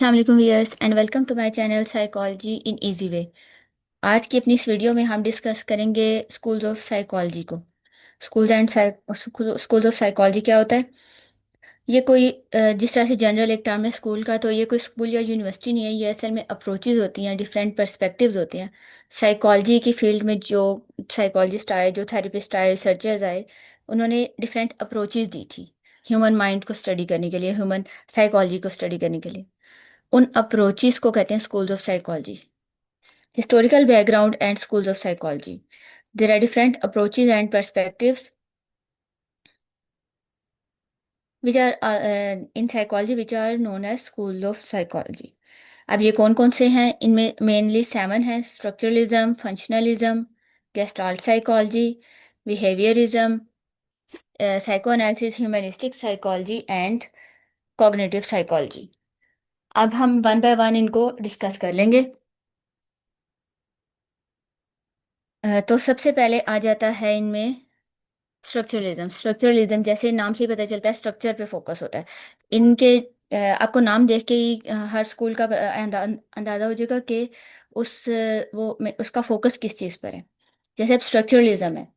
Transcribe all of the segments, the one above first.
अस्सलाम viewers and welcome to my channel psychology in easy way. आज की अपनी इस वीडियो में हम डिस्कस करेंगे स्कूल्स ऑफ साइकोलॉजी को। स्कूल्स ऑफ साइकोलॉजी क्या होता है? ये कोई जिस तरह से जनरल एक टर्म है स्कूल का, तो ये कोई स्कूल या यूनिवर्सिटी नहीं है। ये असल में अप्रोचेज होती हैं, डिफरेंट पर्सपेक्टिव्स होते हैं। साइकोलॉजी की फील्ड में जो साइकोलॉजिस्ट आए, जो थेरेपिस्ट आए, रिसर्चर्स आए, उन्होंने डिफरेंट अप्रोचेज दी थी ह्यूमन माइंड को स्टडी करने के लिए, ह्यूमन साइकोलॉजी को स्टडी करने के लिए। उन अप्रोचेस को कहते हैं schools of psychology. Historical background and schools of psychology. There are different approaches and perspectives which are in psychology which are known as school of psychology. अब ये कौन कौन से हैं? इनमें मेनली 7 हैं: structuralism, functionalism, gestalt psychology, behaviourism, psycho analysis, humanistic psychology and cognitive psychology. अब हम वन बाय वन इनको डिस्कस कर लेंगे। तो सबसे पहले आ जाता है इनमें स्ट्रक्चरलिज्म। स्ट्रक्चरलिज्म जैसे नाम से ही पता चलता है, स्ट्रक्चर पे फोकस होता है। इनके आपको नाम देख के ही हर स्कूल का अंदाजा हो जाएगा कि उसका फोकस किस चीज़ पर है। जैसे अब स्ट्रक्चरलिज्म है,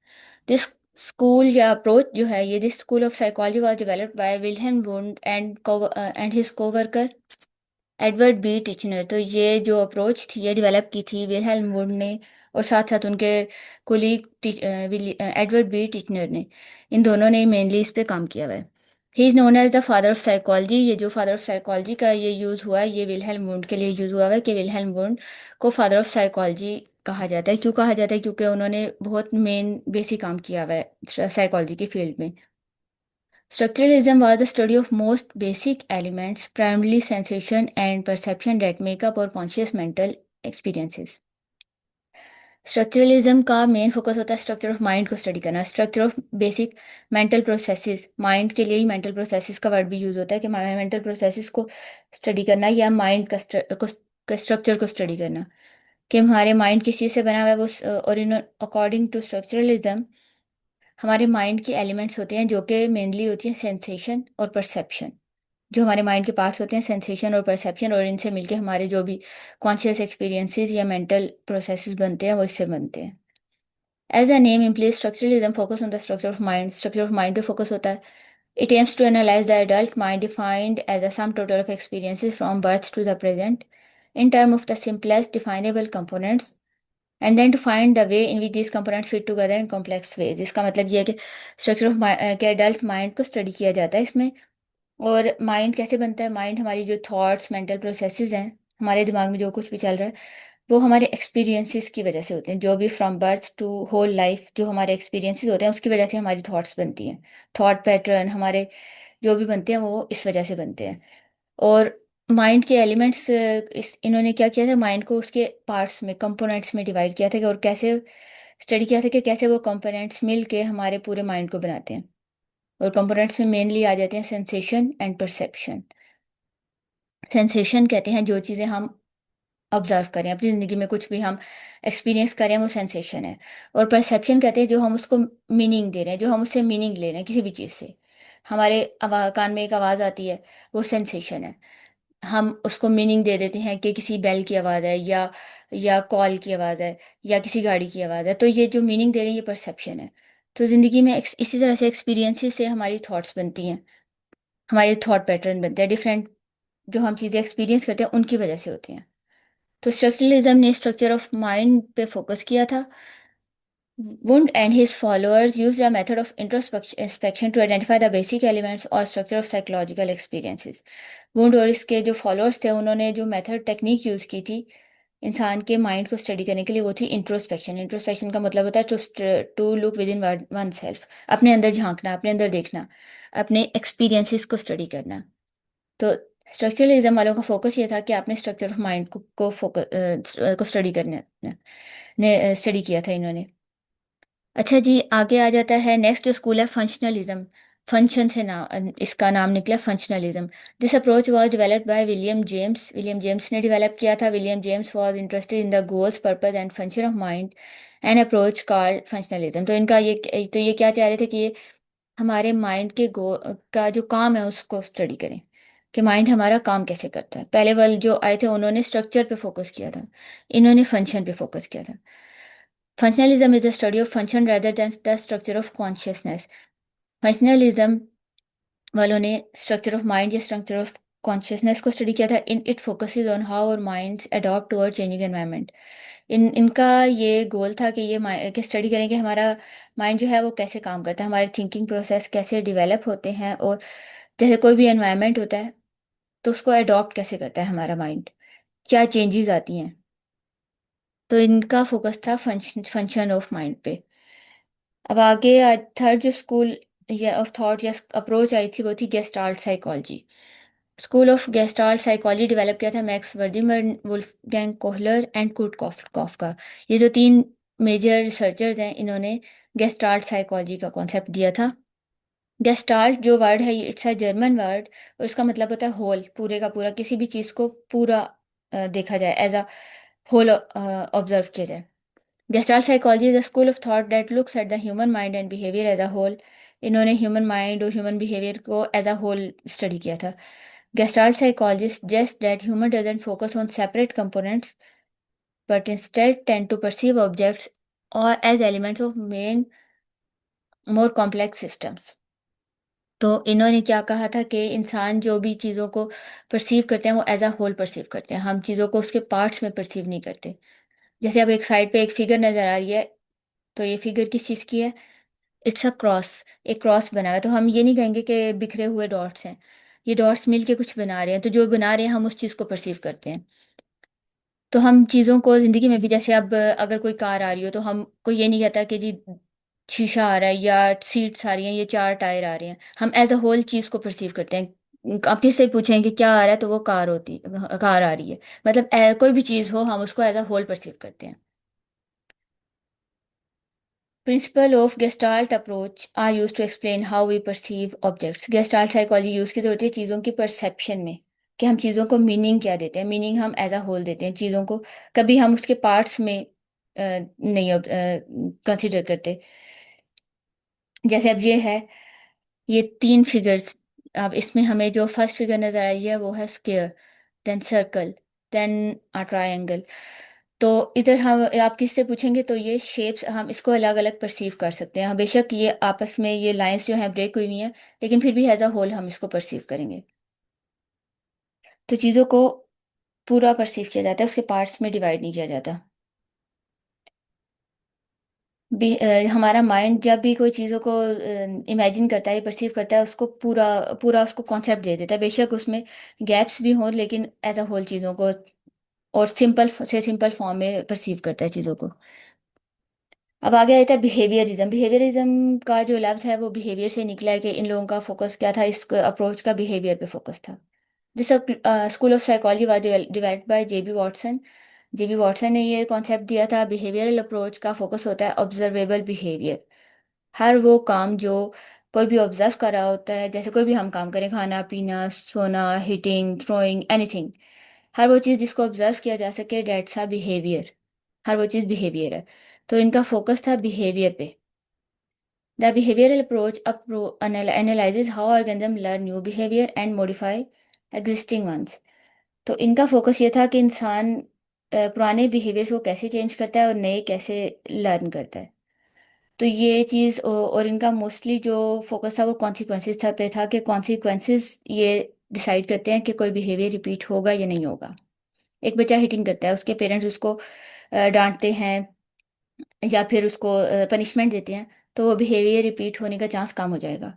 दिस स्कूल या अप्रोच जो है, ये this school of psychology was developed by Wilhelm Wundt and his coworker Edward B Titchener. तो ये जो अप्रोच थी ये डेवलप की थी विल्हेल्म वुंड ने, और साथ साथ उनके कुलीग एडवर्ड बी टिचनर ने। इन दोनों ने मेनली इस पे काम किया हुआ है। He is known as the father of psychology. ये जो फादर ऑफ साइकोलॉजी का ये यूज़ हुआ है, ये विल्हेल्म वुंड के लिए यूज़ हुआ है कि विल्हेल्म वुंड को फादर ऑफ साइकोलॉजी कहा जाता है। क्यों कहा जाता है? क्योंकि उन्होंने बहुत मेन बेसिक काम किया हुआ है साइकोलॉजी की फील्ड में। Structuralism was the study of most basic elements, primarily sensation and perception that make up our conscious mental experiences. Structuralism का मेन फोकस होता है स्ट्रक्चर ऑफ माइंड को स्टडी करना, structure of basic mental processes. Mind के लिए ही mental processes का word भी use होता है कि मेंटल प्रोसेसेस को स्टडी करना या माइंड का स्ट्रक्चर को स्टडी करना, कि हमारे माइंड किस चीज़ से बना हुआ है। वो और इन अकॉर्डिंग टू स्ट्रक्चरलिज्म हमारे माइंड की एलिमेंट्स होते हैं जो कि मेनली होती हैं सेंसेशन और परसेप्शन। जो हमारे माइंड के पार्ट्स होते हैं सेंसेशन और परसेप्शन, और इनसे मिलके हमारे जो भी कॉन्शियस एक्सपीरियंसेस या मेंटल प्रोसेसेस बनते हैं वो इससे बनते हैं। As a name implies structuralism focus on the structure of mind. Structure of mind पे फोकस होता है। It aims to analyse the adult mind defined as a sum total of experiences from birth to the present in terms of the simplest definable components and then to find the way in which these components fit together in complex ways। इसका मतलब ये है कि structure of के adult mind को study किया जाता है इसमें। और माइंड कैसे बनता है? माइंड हमारी जो थॉट्स, मेंटल प्रोसेसेस हैं, हमारे दिमाग में जो कुछ भी चल रहा है, वो हमारे एक्सपीरियंसेस की वजह से होते हैं। जो भी from birth to whole life जो हमारे एक्सपीरियंसेस होते हैं उसकी वजह से हमारी थॉट्स बनती हैं। थॉट पैटर्न हमारे जो भी बनते हैं वो इस वजह से बनते हैं। और माइंड के एलिमेंट्स, इस इन्होंने क्या किया था, माइंड को उसके पार्ट्स में, कंपोनेंट्स में डिवाइड किया था, और कैसे स्टडी किया था कि कैसे वो कंपोनेंट्स मिल के हमारे पूरे माइंड को बनाते हैं। और कंपोनेंट्स में मेनली आ जाते हैं सेंसेशन एंड परसेप्शन। सेंसेशन कहते हैं जो चीज़ें हम ऑब्जर्व करें अपनी ज़िंदगी में, कुछ भी हम एक्सपीरियंस करें, वो सेंसेशन है। और परसेप्शन कहते हैं जो हम उसको मीनिंग दे रहे हैं, जो हम उससे मीनिंग ले रहे हैं किसी भी चीज़ से। हमारे कान में एक आवाज़ आती है, वो सेंसेशन है। हम उसको मीनिंग दे देते हैं कि किसी बेल की आवाज़ है, या कॉल की आवाज़ है, या किसी गाड़ी की आवाज़ है। तो ये जो मीनिंग दे रहे हैं ये परसेप्शन है। तो ज़िंदगी में इसी तरह से एक्सपीरियंसेस से हमारी थॉट्स बनती हैं, हमारे थॉट पैटर्न बनते हैं डिफरेंट। जो हम चीज़ें एक्सपीरियंस करते हैं उनकी वजह से होते हैं। तो स्ट्रक्चरलिज्म ने स्ट्रक्चर ऑफ माइंड पे फोकस किया था। Wundt and his followers used a method of introspection to identify the basic elements or structure of psychological experiences। Wound और इसके जो फॉलोअर्स थे उन्होंने जो मेथड टेक्निक यूज़ की थी इंसान के माइंड को स्टडी करने के लिए, वो थी इंट्रोस्पेक्शन। इंट्रोस्पेक्शन का मतलब होता है to look within oneself, अपने अंदर झांकना, अपने अंदर देखना, अपने एक्सपीरियंसेस को स्टडी करना। तो स्ट्रक्चरलिज्म वालों का फोकस ये था कि आपने स्ट्रक्चर ऑफ माइंड को फोकस को स्टडी करने ने स्टडी किया था इन्होंने। अच्छा जी, आगे आ जाता है नेक्स्ट जो स्कूल है फंक्शनलिज्म। फंक्शन से नाम इसका नाम निकला functionalism. This approach was developed by William James. William James ने डेवलप किया था। William James was interested in the goals, purpose and function of mind and approach called functionalism. तो ये क्या चाह रहे थे कि ये हमारे माइंड के गो का जो काम है उसको स्टडी करें। कि माइंड हमारा काम कैसे करता है। पहले वाले जो आए थे उन्होंने स्ट्रक्चर पे फोकस किया था, इन्होंने फंक्शन पे फोकस किया था। Functionalism is the study of function rather than the structure of consciousness. Functionalism वालों ने स्ट्रक्चर ऑफ माइंड या स्ट्रक्चर ऑफ कॉन्शियसनेस को स्टडी किया था। In it focuses on how our minds adopt toward changing environment. इनका ये गोल था कि कि स्टडी करें कि हमारा माइंड जो है वो कैसे काम करता है, हमारे थिंकिंग प्रोसेस कैसे डेवलप होते हैं, और जैसे कोई भी एनवायरनमेंट होता है तो उसको अडॉप्ट कैसे करता है हमारा माइंड, क्या चेंजेस आती हैं। तो इनका फोकस था फंक्शन ऑफ माइंड पे। अब आगे थर्ड जो स्कूल या ऑफ थॉट या अप्रोच आई थी वो थी gestalt psychology. School of gestalt psychology develop किया था max वर्दिमर, Wolfgang Kohler and Kurt कॉफ का। ये जो तीन मेजर रिसर्चर्स हैं, इन्होंने गेस्टाल्ट साइकोलॉजी का कॉन्सेप्ट दिया था। गेस्टाल्ट जो वर्ड है, इट्स अ जर्मन वर्ड, और इसका मतलब होता है होल, पूरे का पूरा, किसी भी चीज़ को पूरा देखा जाए, एज अ होल ऑब्जर्व किया जाए। Gestalt psychology is a school of thought that looks at the human mind and behavior as a whole. इन्होंने ह्यूमन माइंड और ह्यूमन बिहेवियर को एज अ होल स्टडी किया था। Gestalt psychologists suggest that human doesn't focus on separate components but instead tend to perceive objects or as elements of main more complex systems. तो इन्होंने क्या कहा था कि इंसान जो भी चीज़ों को परसीव करते हैं वो एज अ होल परसीव करते हैं, हम चीज़ों को उसके पार्ट्स में परसीव नहीं करते। जैसे अब एक साइड पे एक फिगर नज़र आ रही है, तो ये फिगर किस चीज़ की है? It's a cross. एक क्रॉस बना हुआ है, तो हम ये नहीं कहेंगे कि बिखरे हुए डॉट्स हैं, ये डॉट्स मिल के कुछ बना रहे हैं, तो जो बना रहे हैं हम उस चीज़ को परसीव करते हैं। तो हम चीज़ों को ज़िंदगी में भी, जैसे अब अगर कोई कार आ रही हो तो हम कोई ये नहीं कहता कि जी शीशा आ रहा है या सीट्स आ रही हैं, ये चार टायर आ रहे हैं, हम एज अ होल चीज़ को परसीव करते हैं। आप किससे पूछें कि क्या आ रहा है, तो वो कार आ रही है। मतलब कोई भी चीज़ हो हम उसको एज अ होल परसीव करते हैं। Principle of Gestalt approach are used to explain how we perceive objects. Gestalt psychology use की जरूरत है चीज़ों की परसेप्शन में, कि हम चीज़ों को मीनिंग क्या देते हैं। मीनिंग हम एज अ होल देते हैं चीज़ों को, कभी हम उसके पार्ट्स में नहीं कंसिडर करते। जैसे अब ये है, ये तीन फिगर्स, अब इसमें हमें जो फर्स्ट फिगर नजर आई है वो है square, then circle, then a triangle. तो इधर हम आप किससे पूछेंगे तो ये शेप्स हम इसको अलग अलग परसीव कर सकते हैं। बेशक ये आपस में ये लाइंस जो हैं ब्रेक हुई हुई हैं, लेकिन फिर भी एज अ होल हम इसको परसीव करेंगे। तो चीज़ों को पूरा परसीव किया जाता है, उसके पार्ट्स में डिवाइड नहीं किया जाता। हमारा माइंड जब भी कोई चीज़ों को इमेजिन करता है, परसीव करता है, उसको पूरा पूरा उसको कॉन्सेप्ट दे देता है, बेशक उसमें गैप्स भी हों, लेकिन एज अ होल चीज़ों को और सिंपल से सिंपल फॉर्म में परसीव करता है चीज़ों को। अब आगे आता है बिहेवियरिज्म। बिहेवियरिज्म का जो लफ्ज़ है वो बिहेवियर से निकला है, कि इन लोगों का फोकस क्या था, इस अप्रोच का बिहेवियर पे फोकस था। This school of psychology was developed by JB Watson. JB Watson ने ये कॉन्सेप्ट दिया था। बिहेवियरल अप्रोच का फोकस होता है ऑब्जर्वेबल बिहेवियर। हर वो काम जो कोई भी ऑब्जर्व कर रहा होता है, जैसे कोई भी हम काम करें, खाना पीना, सोना, हिटिंग, थ्रोइंग, एनीथिंग, हर वो चीज़ जिसको ऑब्जर्व किया जा सके, डेट्स अ बिहेवियर। हर वो चीज़ बिहेवियर है। तो इनका फोकस था बिहेवियर पे। The behavioural approach analyzes how organism learn new behavior and modify existing ones। तो इनका फोकस ये था कि इंसान पुराने बिहेवियर्स को कैसे चेंज करता है और नए कैसे लर्न करता है। तो ये चीज़ और इनका मोस्टली जो फोकस था वो कॉन्सिक्वेंसेस था पे था, कि कॉन्सिक्वेंसेस ये डिसाइड करते हैं कि कोई बिहेवियर रिपीट होगा या नहीं होगा। एक बच्चा हिटिंग करता है, उसके पेरेंट्स उसको डांटते हैं या फिर उसको पनिशमेंट देते हैं, तो वो बिहेवियर रिपीट होने का चांस कम हो जाएगा।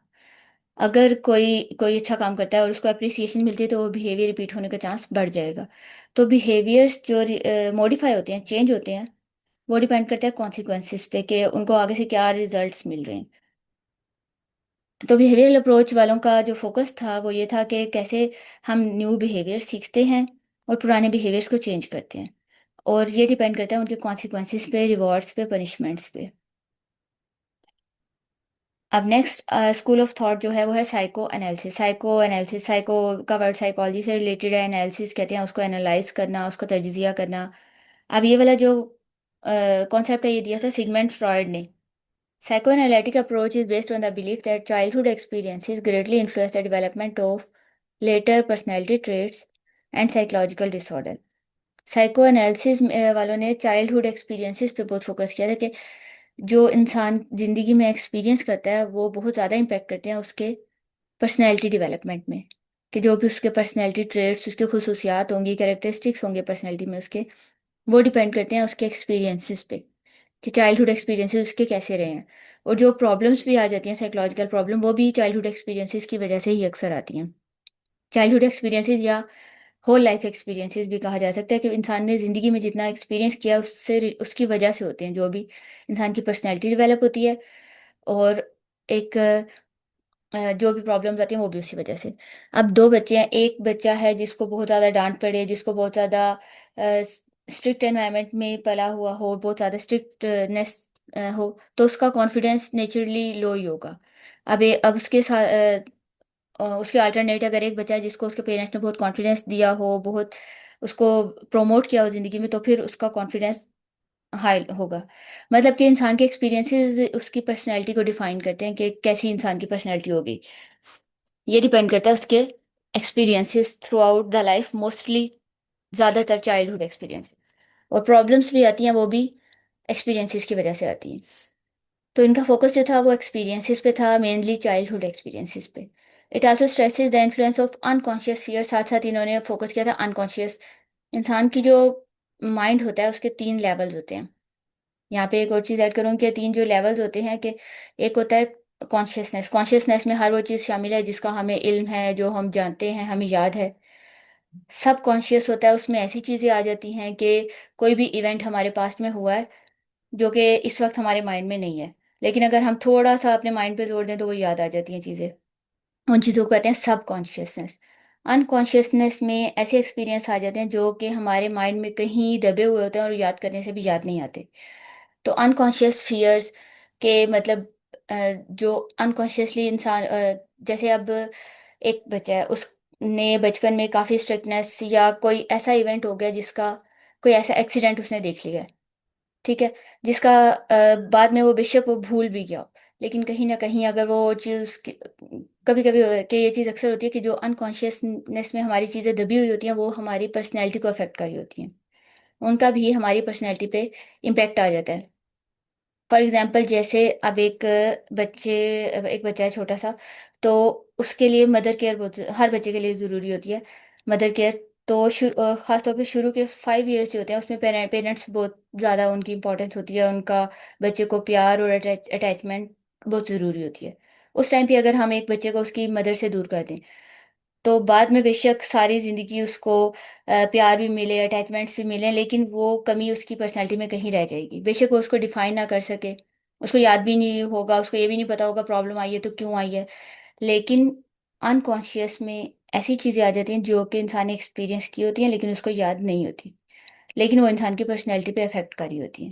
अगर कोई कोई अच्छा काम करता है और उसको अप्रिसिएशन मिलती है, तो वो बिहेवियर रिपीट होने का चांस बढ़ जाएगा। तो बिहेवियर्स जो मॉडिफाई होते हैं, चेंज होते हैं, वो डिपेंड करता है कॉन्सिक्वेंसेस पे, कि उनको आगे से क्या रिजल्ट्स मिल रहे हैं। तो बिहेवियरल अप्रोच वालों का जो फोकस था वो ये था कि कैसे हम न्यू बिहेवियर सीखते हैं और पुराने बिहेवियर्स को चेंज करते हैं, और ये डिपेंड करता है उनके कॉन्सिक्वेंसेस पे, रिवॉर्ड्स पे, पनिशमेंट्स पे। अब नेक्स्ट स्कूल ऑफ थॉट जो है वो है psycho analysis. Psycho analysis, psycho का वर्ड साइकोलॉजी से रिलेटेड है, एनालिसिस कहते हैं उसको एनालाइज करना, उसको तजिजिया करना। अब ये वाला जो कॉन्सेप्ट है ये दिया था सिगमेंट फ्रॉयड ने। Psychoanalytic approach is based on the belief that childhood experiences greatly influence the development of later personality traits and psychological disorder. Psychoanalysis वालों ने चाइल्डहुड एक्सपीरियंसेस पे बहुत फोकस किया था कि जो इंसान जिंदगी में एक्सपीरियंस करता है वो बहुत ज़्यादा इम्पेक्ट करते हैं उसके पर्सनैलिटी डेवलपमेंट में। कि जो भी उसके पर्सनैलिटी ट्रेट्स, उसकी खसूसियात होंगी, कैरेक्टरिस्टिक्स होंगे पर्सनैलिटी में उसके, वो डिपेंड करते हैं उसके एक्सपीरियंसेस पे, कि चाइल्डहुड एक्सपीरियंसेस उसके कैसे रहे हैं। और जो प्रॉब्लम्स भी आ जाती हैं, साइकोलॉजिकल प्रॉब्लम, वो भी चाइल्डहुड एक्सपीरियंसेस की वजह से ही अक्सर आती हैं। चाइल्डहुड एक्सपीरियंसेस या होल लाइफ एक्सपीरियंसेस भी कहा जा सकता है, कि इंसान ने ज़िंदगी में जितना एक्सपीरियंस किया उससे उसकी वजह से होते हैं जो भी इंसान की पर्सनैलिटी डेवलप होती है। और एक जो भी प्रॉब्लम्स आती हैं वो भी उसी वजह से। अब दो बच्चे हैं, एक बच्चा है जिसको बहुत ज़्यादा डांट पड़े, जिसको बहुत ज़्यादा स्ट्रिक्ट एनवायरनमेंट में पला हुआ हो, बहुत ज़्यादा स्ट्रिक्टनेस हो, तो उसका कॉन्फिडेंस नेचुरली लो ही होगा। अब उसके साथ उसके अल्टरनेट अगर एक बच्चा है जिसको उसके पेरेंट्स ने बहुत कॉन्फिडेंस दिया हो, बहुत उसको प्रोमोट किया हो ज़िंदगी में, तो फिर उसका कॉन्फिडेंस हाई होगा। मतलब कि इंसान के एक्सपीरियंसेस उसकी पर्सनैलिटी को डिफाइन करते हैं कि कैसी इंसान की पर्सनैलिटी होगी। ये डिपेंड करता है उसके experiences through out the life, mostly ज़्यादातर चाइल्डहुड एक्सपीरियंस। और प्रॉब्लम्स भी आती हैं, वो भी एक्सपीरियंसेस की वजह से आती हैं। तो इनका फोकस जो था वो एक्सपीरियंसेस पे था, मेनली चाइल्डहुड एक्सपीरियंसेस पे। It also stresses the influence of unconscious fear. साथ साथ इन्होंने फोकस किया था अनकॉन्शियस। इंसान की जो माइंड होता है उसके तीन लेवल्स होते हैं। यहाँ पे एक और चीज़ ऐड करूँ कि तीन जो लेवल्स होते हैं, कि एक होता है कॉन्शियसनेस। कॉन्शियसनेस में हर वो चीज़ शामिल है जिसका हमें इल्म है, जो हम जानते हैं, हमें याद है। सब कॉन्शियस होता है, उसमें ऐसी चीज़ें आ जाती हैं कि कोई भी इवेंट हमारे पास्ट में हुआ है जो कि इस वक्त हमारे माइंड में नहीं है, लेकिन अगर हम थोड़ा सा अपने माइंड पे जोर दें तो वो याद आ जाती हैं चीज़ें। उन चीज़ों को कहते हैं सब कॉन्शियसनेस। अनकॉन्शियसनेस में ऐसे एक्सपीरियंस आ जाते हैं जो कि हमारे माइंड में कहीं दबे हुए होते हैं और याद करने से भी याद नहीं आते। तो अनकॉन्शियस फियर्स के मतलब जो अनकॉन्शियसली इंसान जैसे अब एक बच्चा है, उसने बचपन में काफ़ी स्ट्रिक्टनेस या कोई ऐसा इवेंट हो गया जिसका कोई ऐसा एक्सीडेंट उसने देख लिया है, ठीक है, जिसका बाद में वो बेशक वो भूल भी गया हो, लेकिन कहीं ना कहीं अगर वो चीज़ कभी कभी कि ये चीज़ अक्सर होती है कि जो अनकॉन्शियसनेस में हमारी चीज़ें दबी हुई होती हैं वो हमारी पर्सनैलिटी को अफेक्ट कर रही होती हैं, उनका भी हमारी पर्सनैलिटी पे इम्पेक्ट आ जाता है। फॉर एग्जाम्पल जैसे अब एक बच्चा है छोटा सा, तो उसके लिए मदर केयर बहुत, हर बच्चे के लिए ज़रूरी होती है मदर केयर। तो ख़ास तौर पे शुरू के 5 ईयर्स जो होते हैं उसमें पेरेंट्स बहुत ज़्यादा उनकी इंपॉर्टेंस होती है, उनका बच्चे को प्यार और अटैचमेंट बहुत ज़रूरी होती है। उस टाइम पे अगर हम एक बच्चे को उसकी मदर से दूर कर दें, तो बाद में बेशक सारी ज़िंदगी उसको प्यार भी मिले, अटैचमेंट्स भी मिले, लेकिन वो कमी उसकी पर्सनैलिटी में कहीं रह जाएगी। बेशक वो उसको डिफाइन ना कर सके, उसको याद भी नहीं होगा, उसको ये भी नहीं पता होगा प्रॉब्लम आई है तो क्यों आई है, लेकिन अनकॉन्शियस में ऐसी चीज़ें आ जाती हैं जो कि इंसान ने एक्सपीरियंस की होती हैं लेकिन उसको याद नहीं होती, लेकिन वो इंसान की पर्सनैलिटी पे अफेक्ट करी होती हैं।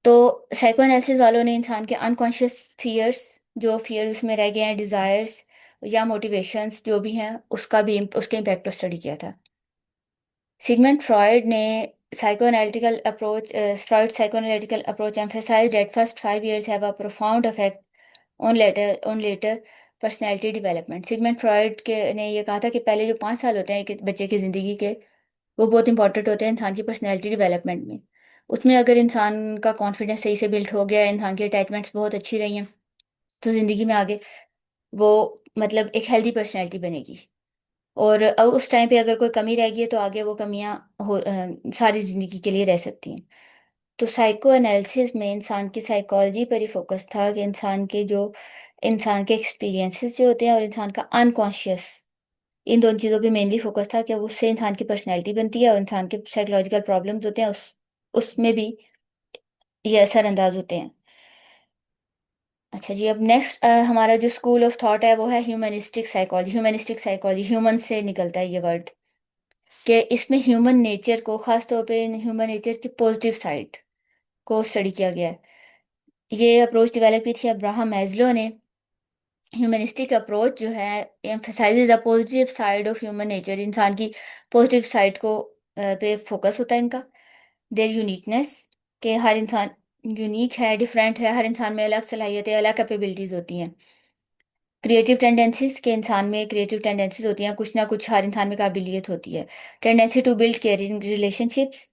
तो साइको एनालिसिस वालों ने इंसान के अनकॉन्शियस फियर्स, जो फियर्स उसमें रह गए हैं, डिज़ायर्स या मोटिवेशंस जो भी हैं, उसका भी उसके इम्पैक्ट पर स्टडी किया था। सिगमंड फ्रॉयड ने psychoanalytical approach Freud's psychoanalytical approach emphasized that first 5 years have a profound effect on later personality development। Sigmund Freud के ने ये कहा था कि पहले जो 5 साल होते हैं एक बच्चे की ज़िंदगी के, वो बहुत इंपॉर्टेंट होते हैं इंसान की पर्सनैलिटी डेवलपमेंट में। उसमें अगर इंसान का कॉन्फिडेंस सही से बिल्ड हो गया, इंसान की अटैचमेंट्स बहुत अच्छी रही हैं, तो ज़िंदगी में आगे वो मतलब एक हेल्दी पर्सनैलिटी बनेगी। और अब उस टाइम पे अगर कोई कमी रह गई है तो आगे वो कमियां सारी ज़िंदगी के लिए रह सकती हैं। तो साइको एनालिसिस में इंसान की साइकोलॉजी पर ही फोकस था, कि इंसान के एक्सपीरियंसेस जो होते हैं और इंसान का अनकॉन्शियस, इन दोनों चीज़ों पे मेनली फोकस था, कि उससे इंसान की पर्सनैलिटी बनती है और इंसान के साइकोलॉजिकल प्रॉब्लम्स होते हैं उसमें भी ये असरअंदाज होते हैं। अच्छा जी, अब नेक्स्ट हमारा जो स्कूल ऑफ थॉट है वो है humanistic psychology. Humanistic psychology human से निकलता है ये वर्ड, कि इसमें ह्यूमन नेचर को, खास तौर पे ह्यूमन नेचर की पॉजिटिव साइड को स्टडी किया गया है। ये अप्रोच डेवलप की थी अब्राहम मैज्लो ने। ह्यूमनिस्टिक अप्रोच जो है emphasises the positive side of human nature. इंसान की पॉजिटिव साइड को पे फोकस होता है इनका। देयर यूनिकनेस, के हर इंसान यूनिक है, डिफरेंट है, हर इंसान में अलग सलाहियतें, अलग कैपेबिलिटीज होती हैं। क्रिएटिव टेंडेंसीज के इंसान में क्रिएटिव टेंडेंसीज होती हैं, कुछ ना कुछ हर इंसान में काबिलियत होती है। Tendency to build caring relationships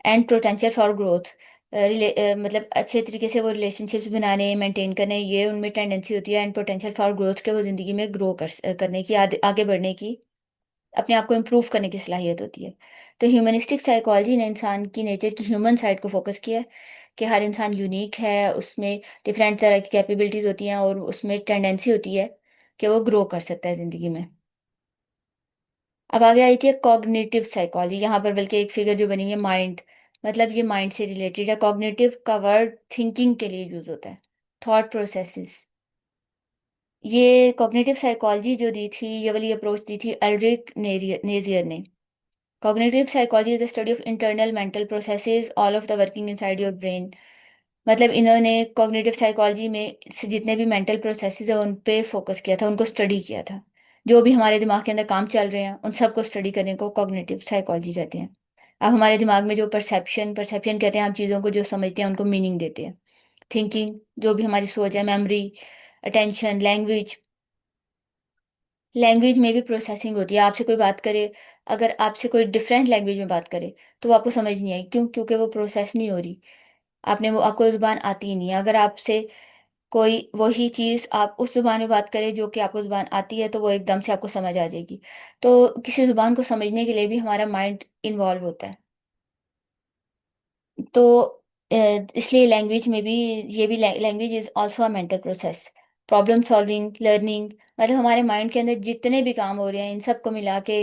and potential for growth, मतलब अच्छे तरीके से वो रिलेशनशिप्स बनाने मेंटेन करने, ये उनमें टेंडेंसी होती है। एंड पोटेंशियल फॉर ग्रोथ के वो ज़िंदगी में ग्रो करने की, आगे बढ़ने की, अपने आप को इम्प्रूव करने की सलाहियत होती है। तो ह्यूमनिस्टिक साइकोलॉजी ने इंसान की नेचर की ह्यूमन साइड को फोकस किया है कि हर इंसान यूनिक है, उसमें डिफरेंट तरह की कैपेबिलिटीज होती हैं और उसमें टेंडेंसी होती है कि वो ग्रो कर सकता है ज़िंदगी में। अब आगे आई थी कॉग्निटिव साइकोलॉजी, यहाँ पर बल्कि एक फिगर जो बनी हुई है माइंड, मतलब ये माइंड से रिलेटेड है। कॉग्निटिव का वर्ड थिंकिंग के लिए यूज होता है, थॉट प्रोसेसेस। ये कॉग्निटिव साइकोलॉजी जो दी थी, ये वाली अप्रोच दी थी एल्ड्रिक नेजियर ने। Cognitive psychology is the study of internal mental processes, all of the working inside your brain। मतलब इन्होंने कॉग्निटिव साइकोलॉजी में से जितने भी मेंटल प्रोसेसेस है उन पे फोकस किया था, उनको स्टडी किया था। जो भी हमारे दिमाग के अंदर काम चल रहे हैं उन सबको स्टडी करने को कॉग्निटिव साइकोलॉजी कहते हैं। अब हमारे दिमाग में जो परसेप्शन परसेप्शन कहते हैं, हम चीज़ों को जो समझते हैं उनको मीनिंग देते हैं। थिंकिंग, जो भी हमारी सोच है, मेमोरी, अटेंशन, लैंग्वेज। लैंग्वेज में भी प्रोसेसिंग होती है। आपसे कोई बात करे, अगर आपसे कोई डिफरेंट लैंग्वेज में बात करे तो वो आपको समझ नहीं आई, क्यों? क्योंकि वो प्रोसेस नहीं हो रही, आपने वो, आपको जुबान आती ही नहीं है। अगर आपसे कोई वही चीज़ आप उस जुबान में बात करे जो कि आपको जुबान आती है, तो वो एकदम से आपको समझ आ जाएगी। तो किसी जुबान को समझने के लिए भी हमारा माइंड इन्वॉल्व होता है। तो इसलिए लैंग्वेज में भी, ये भी language is also a mental process. Problem solving, learning, मतलब हमारे माइंड के अंदर जितने भी काम हो रहे हैं इन सबको मिला के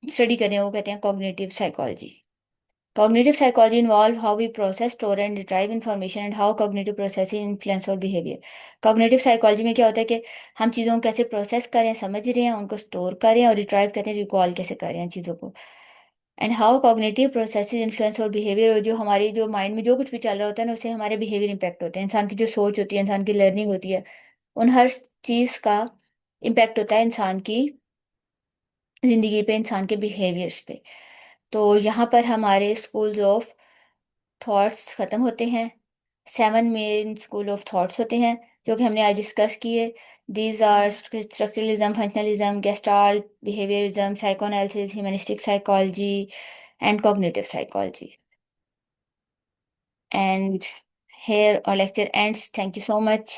स्टडी करें वो कहते हैं cognitive psychology. Cognitive psychology involve how we process, store and retrieve information and how cognitive processing influence our behavior। Cognitive psychology में क्या होता है कि हम चीज़ों को कैसे प्रोसेस करें, समझ रहे हैं, उनको स्टोर करें, और रिट्राइव कहते हैं रिकॉल कैसे करें हैं चीज़ों को। And how cognitive processes influence और बिहेवियर, और जो हमारी जो माइंड में जो कुछ भी चल रहा होता है ना, उससे हमारे बिहेवियर इंपैक्ट होते हैं। इंसान की जो सोच होती है, इंसान की लर्निंग होती है, उन हर चीज़ का इम्पैक्ट होता है इंसान की ज़िंदगी पे, इंसान के बिहेवियर्स पे। तो यहाँ पर हमारे स्कूल्स ऑफ थॉट्स खत्म होते हैं। 7 मेन स्कूल ऑफ थॉट्स होते हैं जो कि हमने आज डिस्कस किए। These are structuralism, functionalism, gestalt, behaviourism, psychoanalysis, humanistic psychology and cognitive psychology. And here our lecture ends. Thank you so much.